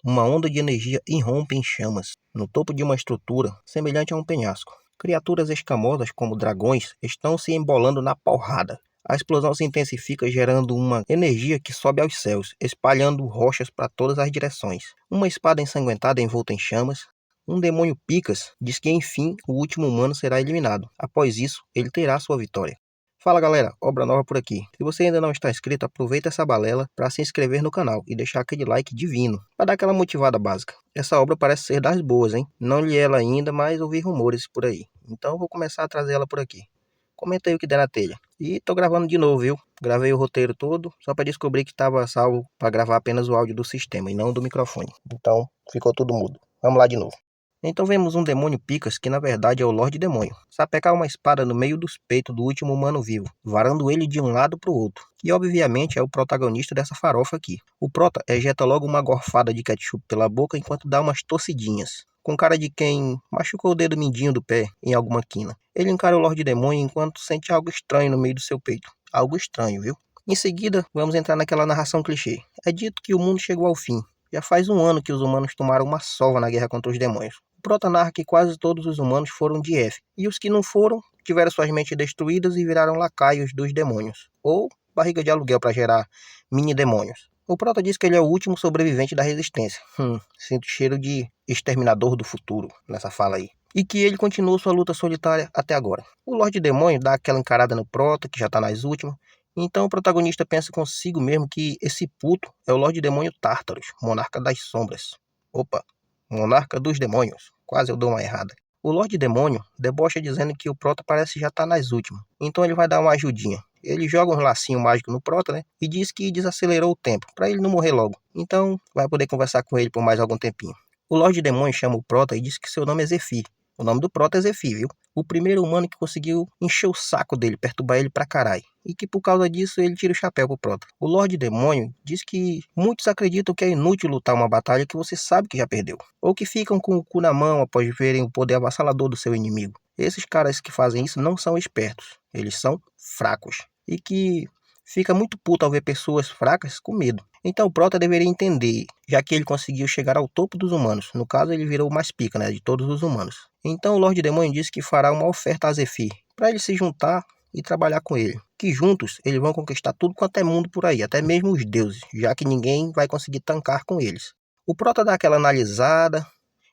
uma onda de energia irrompe em chamas, no topo de uma estrutura semelhante a um penhasco. Criaturas escamosas como dragões estão se embolando na porrada. A explosão se intensifica, gerando uma energia que sobe aos céus, espalhando rochas para todas as direções. Uma espada ensanguentada envolta em chamas. Um demônio Picas diz que enfim o último humano será eliminado. Após isso, ele terá sua vitória. Fala galera, obra nova por aqui. Se você ainda não está inscrito, aproveita essa balela para se inscrever no canal e deixar aquele like divino, para dar aquela motivada básica. Essa obra parece ser das boas, hein? Não li ela ainda, mas ouvi rumores por aí. Então eu vou começar a trazer ela por aqui. Comenta aí o que der na telha. E tô gravando de novo, viu? Gravei o roteiro todo, só para descobrir que estava salvo para gravar apenas o áudio do sistema e não do microfone. Então ficou tudo mudo. Vamos lá de novo. Então vemos um demônio Picas, que na verdade é o Lorde Demônio, sapecar uma espada no meio dos peitos do último humano vivo, varando ele de um lado para o outro, que obviamente é o protagonista dessa farofa aqui. O prota ejeta logo uma gorfada de ketchup pela boca enquanto dá umas tossidinhas, com cara de quem machucou o dedo mindinho do pé em alguma quina. Ele encara o Lorde Demônio enquanto sente algo estranho no meio do seu peito. Algo estranho, viu? Em seguida, vamos entrar naquela narração clichê. É dito que o mundo chegou ao fim. Já faz um ano que os humanos tomaram uma sova na guerra contra os demônios. O prota narra que quase todos os humanos foram de F, e os que não foram tiveram suas mentes destruídas e viraram lacaios dos demônios, ou barriga de aluguel para gerar mini-demônios. O prota diz que ele é o último sobrevivente da resistência. Sinto cheiro de exterminador do futuro nessa fala aí. E que ele continuou sua luta solitária até agora. O Lorde Demônio dá aquela encarada no prota, que já tá nas últimas. Então o protagonista pensa consigo mesmo que esse puto é o Lorde Demônio Tártaros, monarca das sombras. Opa, monarca dos demônios. Quase eu dou uma errada. O Lorde Demônio debocha dizendo que o prota parece já tá nas últimas. Então ele vai dar uma ajudinha. Ele joga um lacinho mágico no prota, né? E diz que desacelerou o tempo, para ele não morrer logo. Então vai poder conversar com ele por mais algum tempinho. O Lorde Demônio chama o prota e diz que seu nome é Zephyr. O nome do prota é Zephyr, viu? O primeiro humano que conseguiu encher o saco dele, perturbar ele pra caralho. E que por causa disso ele tira o chapéu pro prota. O Lorde Demônio diz que muitos acreditam que é inútil lutar uma batalha que você sabe que já perdeu. Ou que ficam com o cu na mão após verem o poder avassalador do seu inimigo. Esses caras que fazem isso não são espertos. Eles são fracos. E que fica muito puto ao ver pessoas fracas com medo. Então o prota deveria entender, já que ele conseguiu chegar ao topo dos humanos. No caso, ele virou o mais pica, né, de todos os humanos. Então o Lorde Demônio disse que fará uma oferta a Zephyr, para ele se juntar e trabalhar com ele. Que juntos eles vão conquistar tudo quanto é mundo por aí, até mesmo os deuses, já que ninguém vai conseguir tancar com eles. O prota dá aquela analisada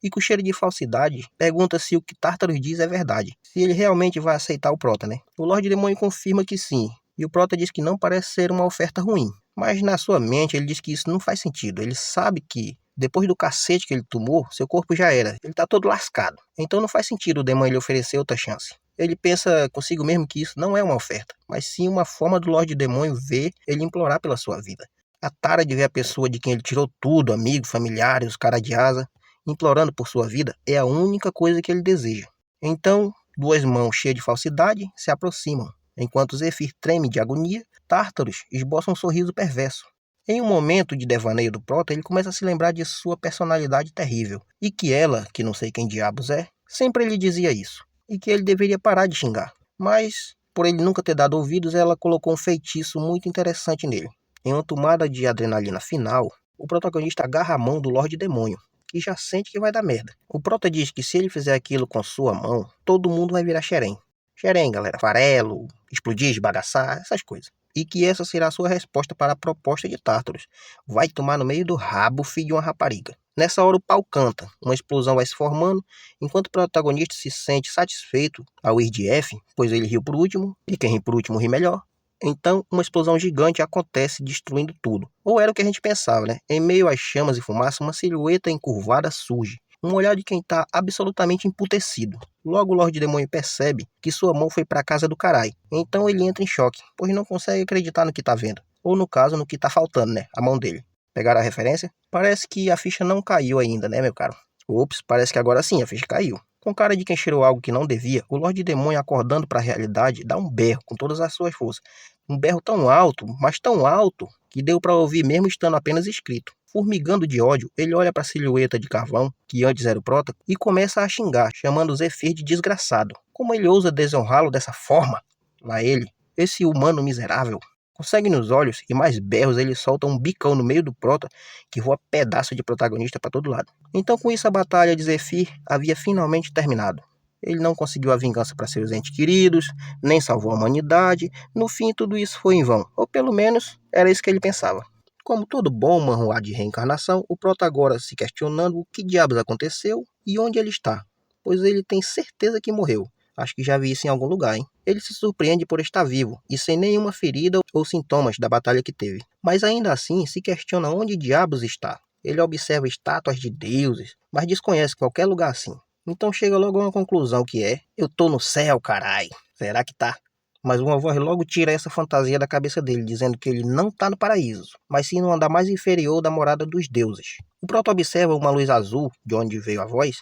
e com cheiro de falsidade pergunta se o que Tártaros diz é verdade. Se ele realmente vai aceitar o prota, né? O Lorde Demônio confirma que sim. E o prota diz que não parece ser uma oferta ruim. Mas na sua mente ele diz que isso não faz sentido. Ele sabe que depois do cacete que ele tomou, seu corpo já era. Ele tá todo lascado. Então não faz sentido o demônio lhe oferecer outra chance. Ele pensa consigo mesmo que isso não é uma oferta, mas sim uma forma do Lorde Demônio ver ele implorar pela sua vida. A tara de ver a pessoa de quem ele tirou tudo, amigos, familiares, os caras de asa, implorando por sua vida, é a única coisa que ele deseja. Então, duas mãos cheias de falsidade se aproximam. Enquanto Zephyr treme de agonia, Tártaros esboça um sorriso perverso. Em um momento de devaneio do prota, ele começa a se lembrar de sua personalidade terrível, e que ela, que não sei quem diabos é, sempre lhe dizia isso, e que ele deveria parar de xingar. Mas, por ele nunca ter dado ouvidos, ela colocou um feitiço muito interessante nele. Em uma tomada de adrenalina final, o protagonista agarra a mão do Lorde Demônio, que já sente que vai dar merda. O prota diz que se ele fizer aquilo com sua mão, todo mundo vai virar xerém. Xerém, galera, farelo, explodir, esbagaçar, essas coisas. E que essa será a sua resposta para a proposta de Tártaros. Vai tomar no meio do rabo, filho de uma rapariga. Nessa hora o pau canta, uma explosão vai se formando, enquanto o protagonista se sente satisfeito ao ir de F, pois ele riu por último, e quem ri por último ri melhor. Então, uma explosão gigante acontece, destruindo tudo. Ou era o que a gente pensava, né? Em meio às chamas e fumaça, uma silhueta encurvada surge. Um olhar de quem tá absolutamente emputecido. Logo o Lorde Demônio percebe que sua mão foi pra casa do caralho. Então ele entra em choque, pois não consegue acreditar no que tá vendo. Ou no caso, no que tá faltando, né? A mão dele. Pegaram a referência? Parece que a ficha não caiu ainda, né, meu caro? Ops, parece que agora sim a ficha caiu. Com cara de quem cheirou algo que não devia, o Lorde Demônio, acordando para a realidade, dá um berro com todas as suas forças. Um berro tão alto, mas tão alto, que deu para ouvir mesmo estando apenas escrito. Formigando de ódio, ele olha para a silhueta de carvão, que antes era o prota, e começa a xingar, chamando Zephyr de desgraçado. Como ele ousa desonrá-lo dessa forma? Lá ele, esse humano miserável. Com sangue nos olhos e mais berros, ele solta um bicão no meio do Prota que voa pedaço de protagonista para todo lado. Então, com isso, a batalha de Zephyr havia finalmente terminado. Ele não conseguiu a vingança para seus entes queridos, nem salvou a humanidade. No fim, tudo isso foi em vão. Ou pelo menos, era isso que ele pensava. Como todo bom manhwa de reencarnação, o Prota agora se questionando o que diabos aconteceu e onde ele está, pois ele tem certeza que morreu. Acho que já vi isso em algum lugar, hein? Ele se surpreende por estar vivo e sem nenhuma ferida ou sintomas da batalha que teve. Mas ainda assim, se questiona onde diabos está. Ele observa estátuas de deuses, mas desconhece qualquer lugar assim. Então chega logo a uma conclusão que é: eu tô no céu, carai. Será que tá? Mas uma voz logo tira essa fantasia da cabeça dele, dizendo que ele não tá no paraíso, mas sim no andar mais inferior da morada dos deuses. O Proto observa uma luz azul, de onde veio a voz.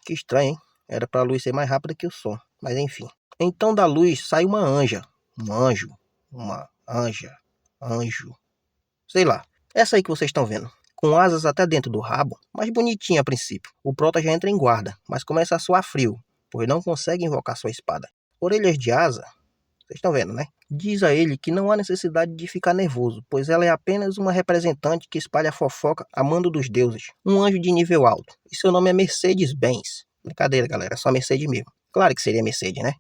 Que estranho, hein? Era pra luz ser mais rápida que o som, mas enfim. Então da luz sai uma anja, um anjo, uma anja, anjo, sei lá. Essa aí que vocês estão vendo, com asas até dentro do rabo, mas bonitinha a princípio. O Prota já entra em guarda, mas começa a suar frio, pois não consegue invocar sua espada. Orelhas de asa, vocês estão vendo, né? Diz a ele que não há necessidade de ficar nervoso, pois ela é apenas uma representante que espalha fofoca a mando dos deuses. Um anjo de nível alto. E seu nome é Mercedes-Benz. Brincadeira, galera, é só Mercedes mesmo. Claro que seria Mercedes, né?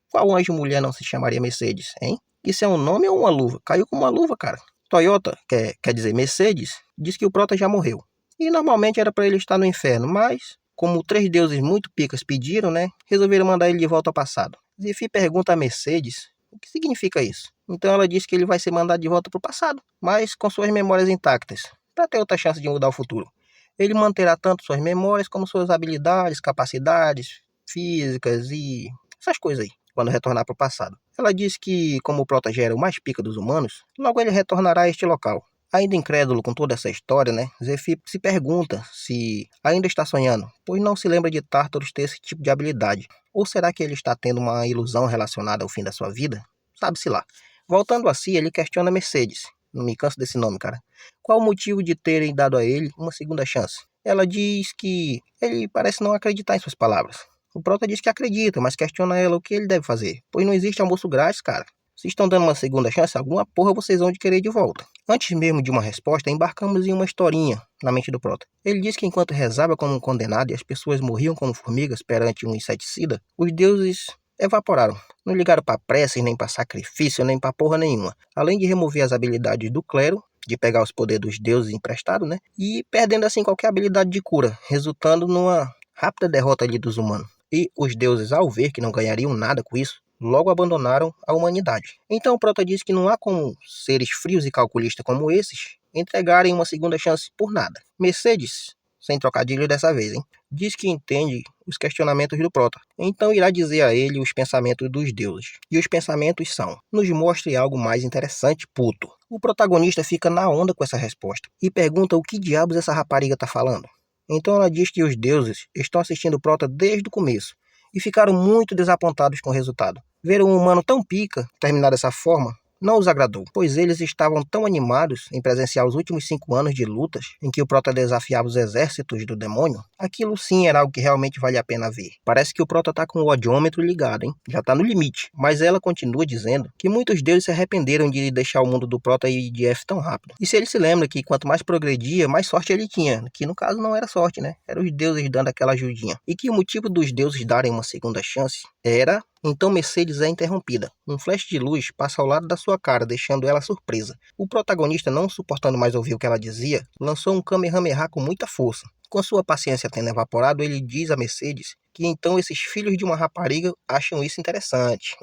Qual anjo mulher não se chamaria Mercedes, hein? Isso é um nome ou uma luva? Caiu como uma luva, cara. Toyota, quer dizer Mercedes, diz que o Prota já morreu. E normalmente era para ele estar no inferno, mas, como 3 deuses muito picas pediram, né? Resolveram mandar ele de volta ao passado. Zephyr pergunta a Mercedes o que significa isso. Então ela diz que ele vai ser mandado de volta para o passado, mas com suas memórias intactas, para ter outra chance de mudar o futuro. Ele manterá tanto suas memórias como suas habilidades, capacidades físicas e essas coisas aí, quando retornar para o passado. Ela diz que, como o Prota já era o mais pica dos humanos, logo ele retornará a este local. Ainda incrédulo com toda essa história, né? Zephyr se pergunta se ainda está sonhando, pois não se lembra de Tartarus ter esse tipo de habilidade. Ou será que ele está tendo uma ilusão relacionada ao fim da sua vida? Sabe-se lá. Voltando a si, ele questiona Mercedes. Não me canso desse nome, cara. Qual o motivo de terem dado a ele uma segunda chance? Ela diz que ele parece não acreditar em suas palavras. O Prota diz que acredita, mas questiona ela o que ele deve fazer. Pois não existe almoço grátis, cara. Se estão dando uma segunda chance, alguma porra vocês vão de querer de volta. Antes mesmo de uma resposta, embarcamos em uma historinha na mente do Prota. Ele diz que enquanto rezava como um condenado e as pessoas morriam como formigas perante um inseticida, os deuses evaporaram. Não ligaram pra preces, nem pra sacrifício, nem pra porra nenhuma. Além de remover as habilidades do clero, de pegar os poderes dos deuses emprestados, né? E perdendo assim qualquer habilidade de cura, resultando numa rápida derrota ali dos humanos. E os deuses, ao ver que não ganhariam nada com isso, logo abandonaram a humanidade. Então o Prota diz que não há como seres frios e calculistas como esses entregarem uma segunda chance por nada. Mercedes, sem trocadilho dessa vez, hein, diz que entende os questionamentos do Prota, então irá dizer a ele os pensamentos dos deuses. E os pensamentos são: nos mostre algo mais interessante, puto. O protagonista fica na onda com essa resposta e pergunta o que diabos essa rapariga tá falando. Então ela diz que os deuses estão assistindo o Prota desde o começo e ficaram muito desapontados com o resultado. Ver um humano tão pica terminar dessa forma não os agradou, pois eles estavam tão animados em presenciar os últimos 5 anos de lutas em que o Prota desafiava os exércitos do demônio. Aquilo sim era algo que realmente vale a pena ver. Parece que o Prota tá com o odiômetro ligado, hein? Já tá no limite. Mas ela continua dizendo que muitos deuses se arrependeram de deixar o mundo do Prota ir de F tão rápido. E se ele se lembra que quanto mais progredia, mais sorte ele tinha, que no caso não era sorte, né? Eram os deuses dando aquela ajudinha. E que o motivo dos deuses darem uma segunda chance era... Então Mercedes é interrompida. Um flash de luz passa ao lado da sua cara, deixando ela surpresa. O protagonista, não suportando mais ouvir o que ela dizia, lançou um Kamehameha com muita força. Com sua paciência tendo evaporado, ele diz a Mercedes que então esses filhos de uma rapariga acham isso interessante.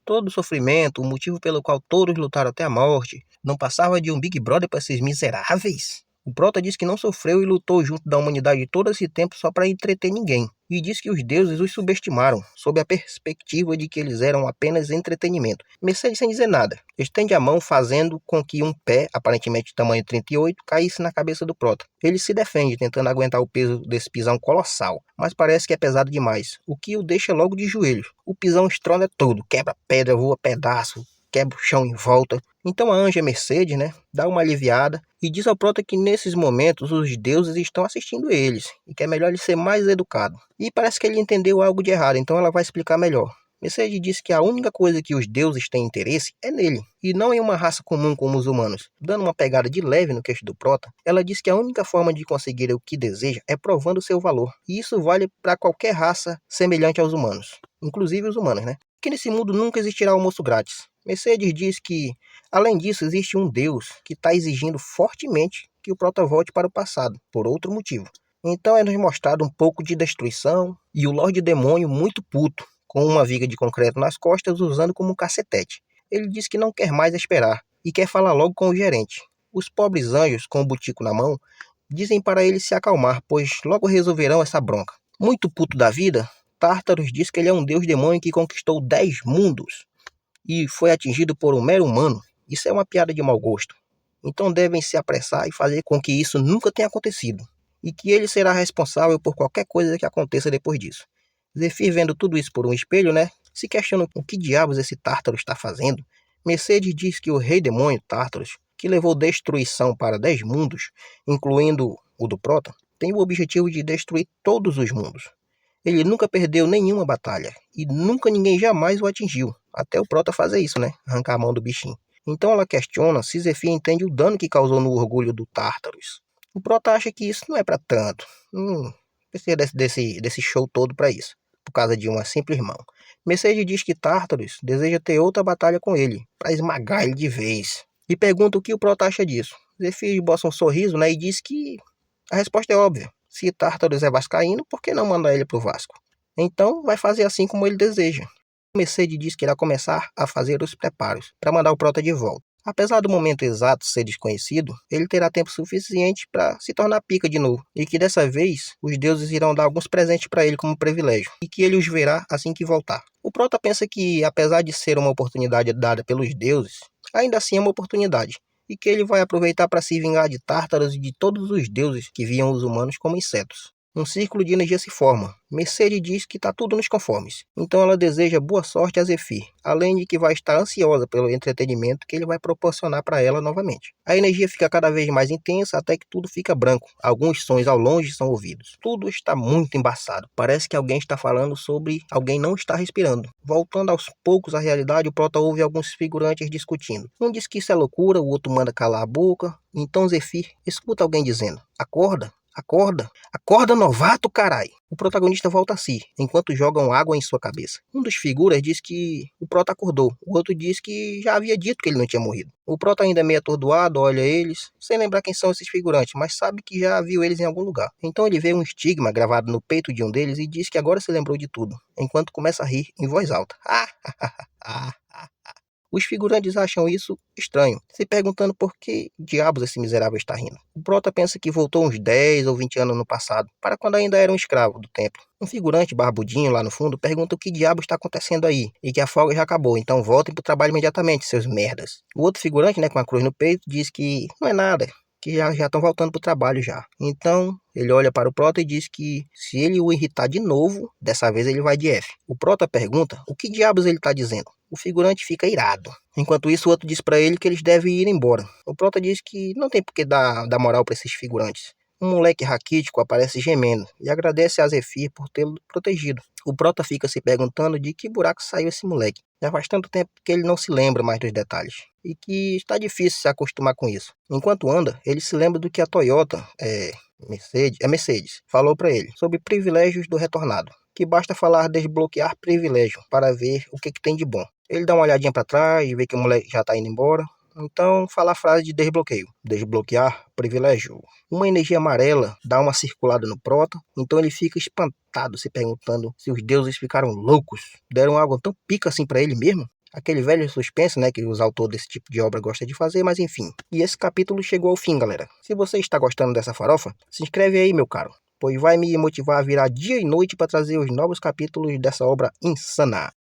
Todo o sofrimento, o motivo pelo qual todos lutaram até a morte, não passava de um Big Brother para esses miseráveis? O Prota diz que não sofreu e lutou junto da humanidade todo esse tempo só para entreter ninguém. E diz que os deuses os subestimaram, sob a perspectiva de que eles eram apenas entretenimento. Mercedes, sem dizer nada, estende a mão fazendo com que um pé, aparentemente de tamanho 38, caísse na cabeça do Prota. Ele se defende, tentando aguentar o peso desse pisão colossal, mas parece que é pesado demais, o que o deixa logo de joelhos. O pisão estrona todo, quebra pedra, voa pedaço, quebra o chão em volta. Então a anja Mercedes, né, dá uma aliviada e diz ao Prota que nesses momentos os deuses estão assistindo eles e que é melhor ele ser mais educado. E parece que ele entendeu algo de errado, então ela vai explicar melhor. Mercedes diz que a única coisa que os deuses têm interesse é nele, e não em uma raça comum como os humanos. Dando uma pegada de leve no queixo do Prota, ela diz que a única forma de conseguir o que deseja é provando seu valor, e isso vale para qualquer raça semelhante aos humanos, inclusive os humanos, né? Que nesse mundo nunca existirá almoço grátis. Mercedes diz que, além disso, existe um deus que está exigindo fortemente que o Prota volte para o passado, por outro motivo. Então é nos mostrado um pouco de destruição e o Lorde Demônio muito puto, com uma viga de concreto nas costas, usando como um cacetete. Ele diz que não quer mais esperar e quer falar logo com o gerente. Os pobres anjos, com o butico na mão, dizem para ele se acalmar, pois logo resolverão essa bronca. Muito puto da vida, Tartarus diz que ele é um deus demônio que conquistou 10 mundos e foi atingido por um mero humano. Isso é uma piada de mau gosto. Então devem se apressar e fazer com que isso nunca tenha acontecido, e que ele será responsável por qualquer coisa que aconteça depois disso. Zephyr, vendo tudo isso por um espelho, né, se questiona o que diabos esse Tártaro está fazendo. Mercedes diz que o rei demônio Tártaros, que levou destruição para 10 mundos, incluindo o do Prota, tem o objetivo de destruir todos os mundos. Ele nunca perdeu nenhuma batalha, e nunca ninguém jamais o atingiu, até o Prota fazer isso, né, arrancar a mão do bichinho. Então ela questiona se Zephyr entende o dano que causou no orgulho do Tártaros. O Prota acha que isso não é para tanto. Precisa desse show todo para isso, por causa de uma simples mão. Mercedes diz que Tartarus deseja ter outra batalha com ele, para esmagar ele de vez. E pergunta o que o Prota acha disso. Zephyr esboça um sorriso, né, e diz que a resposta é óbvia. Se Tartarus é vascaíno, por que não mandar ele pro Vasco? Então vai fazer assim como ele deseja. Mercedes diz que irá começar a fazer os preparos para mandar o Prota de volta. Apesar do momento exato ser desconhecido, ele terá tempo suficiente para se tornar pica de novo, e que dessa vez os deuses irão dar alguns presentes para ele como privilégio, e que ele os verá assim que voltar. O Prota pensa que, apesar de ser uma oportunidade dada pelos deuses, ainda assim é uma oportunidade, e que ele vai aproveitar para se vingar de Tártaros e de todos os deuses que viam os humanos como insetos. Um círculo de energia se forma. Mercedes diz que está tudo nos conformes. Então ela deseja boa sorte a Zephyr, além de que vai estar ansiosa pelo entretenimento que ele vai proporcionar para ela novamente. A energia fica cada vez mais intensa até que tudo fica branco. Alguns sons ao longe são ouvidos. Tudo está muito embaçado. Parece que alguém está falando sobre alguém não estar respirando. Voltando aos poucos à realidade, o Prota ouve alguns figurantes discutindo. Um diz que isso é loucura, o outro manda calar a boca. Então Zephyr escuta alguém dizendo: acorda. Acorda! Acorda, novato, carai! O protagonista volta a si, enquanto jogam água em sua cabeça. Um dos figuras diz que o Prota acordou, o outro diz que já havia dito que ele não tinha morrido. O Prota ainda é meio atordoado, olha eles, sem lembrar quem são esses figurantes, mas sabe que já viu eles em algum lugar. Então ele vê um estigma gravado no peito de um deles e diz que agora se lembrou de tudo, enquanto começa a rir em voz alta. Os figurantes acham isso estranho, se perguntando por que diabos esse miserável está rindo. O Prota pensa que voltou uns 10 ou 20 anos no passado, para quando ainda era um escravo do templo. Um figurante barbudinho lá no fundo pergunta o que diabo está acontecendo aí, e que a folga já acabou, então voltem pro trabalho imediatamente, seus merdas. O outro figurante, né, com a cruz no peito, diz que não é nada, que já estão voltando pro trabalho já. Então, ele olha para o Prota e diz que se ele o irritar de novo, dessa vez ele vai de F. O Prota pergunta o que diabos ele está dizendo. O figurante fica irado. Enquanto isso, o outro diz para ele que eles devem ir embora. O Prota diz que não tem por que dar moral para esses figurantes. Um moleque raquítico aparece gemendo e agradece a Zephyr por tê-lo protegido. O Prota fica se perguntando de que buraco saiu esse moleque. Já faz tanto tempo que ele não se lembra mais dos detalhes. E que está difícil se acostumar com isso. Enquanto anda, ele se lembra do que a Toyota, Mercedes, falou para ele sobre privilégios do retornado. Que basta falar desbloquear privilégio para ver o que tem de bom. Ele dá uma olhadinha para trás, vê que o moleque já está indo embora. Então fala a frase de desbloqueio. Desbloquear privilégio. Uma energia amarela dá uma circulada no Prota, então ele fica espantado, se perguntando se os deuses ficaram loucos. Deram algo tão pica assim para ele mesmo? Aquele velho suspense, né, que os autores desse tipo de obra gostam de fazer, mas enfim. E esse capítulo chegou ao fim, galera. Se você está gostando dessa farofa, se inscreve aí, meu caro, pois vai me motivar a virar dia e noite para trazer os novos capítulos dessa obra insana.